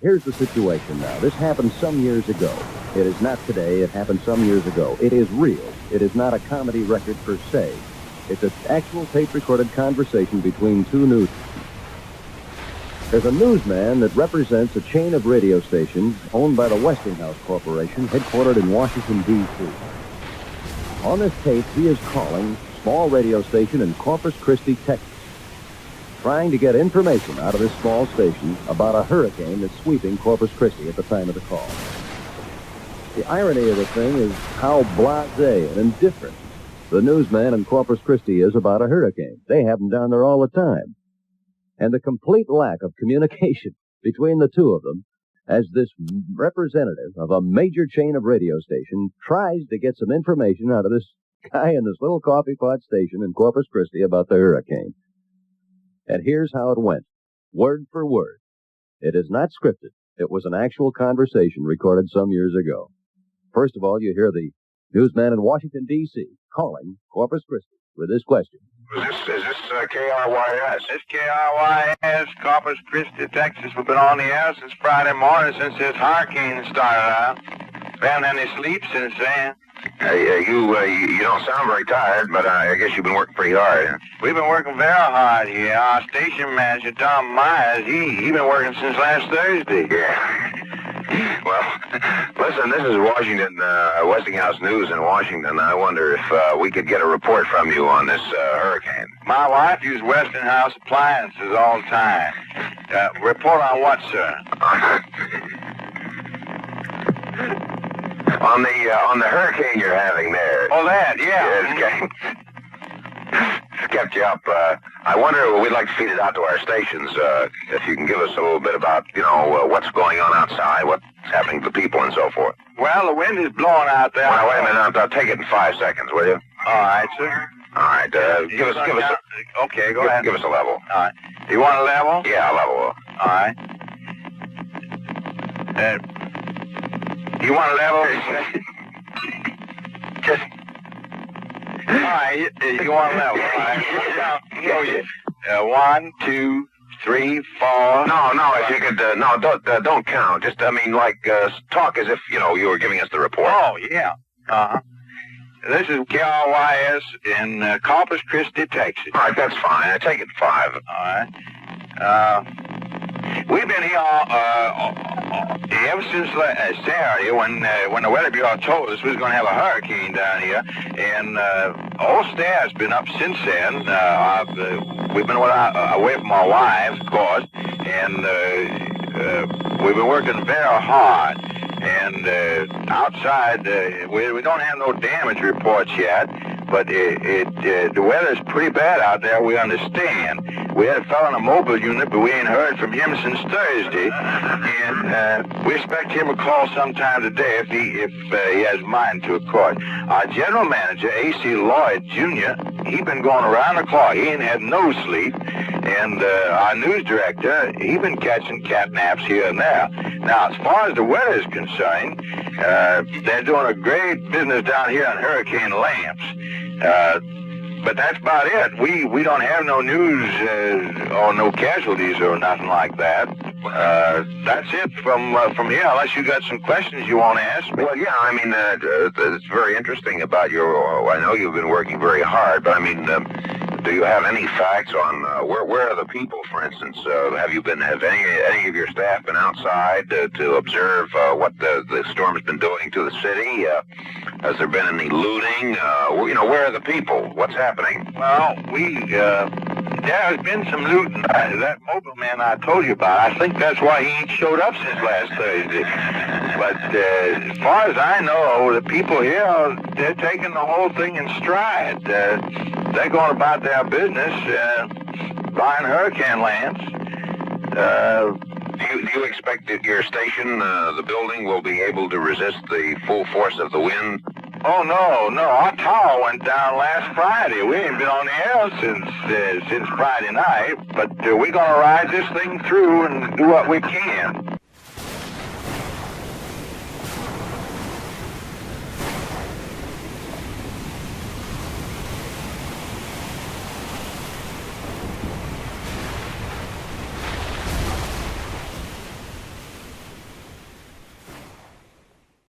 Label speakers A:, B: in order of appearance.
A: here's the situation now. This happened some years ago. It is not today. It happened some years ago. It is real. It is not a comedy record per se. It's an actual tape-recorded conversation between two news. There's a newsman that represents a chain of radio stations owned by the Westinghouse Corporation, headquartered in Washington, D.C. On this tape, he is calling a small radio station in Corpus Christi, Texas, trying to get information out of this small station about a hurricane that's sweeping Corpus Christi at the time of the call. The irony of the thing is how blasé and indifferent the newsman in Corpus Christi is about a hurricane. They have them down there all the time. And the complete lack of communication between the two of them as this representative of a major chain of radio station tries to get some information out of this guy in this little coffee pot station in Corpus Christi about the hurricane. And here's how it went, word for word. It is not scripted. It was an actual conversation recorded some years ago. First of all, you hear the newsman in Washington, D.C. calling Corpus Christi with this question.
B: Is this KRYS?
C: This KRYS, Corpus Christi, Texas. We've been on the air since Friday morning, since this hurricane started out. We haven't had any sleep since then.
B: You don't sound very tired, but I guess you've been working pretty hard, huh?
C: We've been working very hard here. Our station manager, Tom Myers, he been working since last Thursday.
B: Yeah. Well, listen, this is Washington, Westinghouse News in Washington. I wonder if we could get a report from you on this hurricane.
C: My wife used Westinghouse appliances all the time. Report on what, sir?
B: On the hurricane you're having there.
C: Oh, that, yeah.
B: It's kept you up. I wonder, we'd like to feed it out to our stations. If you can give us a little bit about, what's going on outside, what's happening to the people and so forth.
C: Well, the wind is blowing out there.
B: Well, wait a minute. I'll take it in 5 seconds, will you?
C: All right, sir.
B: All right. Give us.
C: Okay, go ahead.
B: Give us a level.
C: All right. You want a level?
B: Yeah, a level.
C: All right. You want a level?
B: Just.
C: All right, you want a level? All right. Show you. 1, 2, 3, 4.
B: No. If you could, don't count. Just, talk as if you were giving us the report.
C: Oh, yeah. This is KRYS in Corpus Christi, Texas.
B: All right, that's fine. I take it 5.
C: All right. We've been here ever since Saturday when the Weather Bureau told us we was going to have a hurricane down here, and old Star's been up since then. We've been away from our wives, of course, and we've been working very hard. And outside, we don't have no damage reports yet, but the weather's pretty bad out there, we understand. We had a fellow in a mobile unit, but we ain't heard from him since Thursday, and we expect him to call sometime today if he has a mind to, of course. Our general manager, A.C. Lloyd, Jr., he been going around the clock. He ain't had no sleep, and our news director, he been catching cat naps here and there. Now, as far as the weather is concerned, they're doing a great business down here on hurricane lamps. But that's about it. We don't have no news or no casualties or nothing like that. That's it from here, unless you got some questions you want to ask me.
B: Well, yeah, it's very interesting about I know you've been working very hard, but do you have any facts on where are the people, for instance? Have any of your staff been outside to observe what the storm has been doing to the city? Has there been any looting? Where are the people? What's happening?
C: Well, there has been some looting. That mobile man I told you about, I think that's why he ain't showed up since last Thursday. But as far as I know, the people here, they're taking the whole thing in stride. They're going about their business, buying hurricane lamps.
B: Do you expect that your station, the building, will be able to resist the full force of the wind?
C: Oh, no. Our tower went down last Friday. We ain't been on the air since Friday night, but we're going to ride this thing through and do what we can.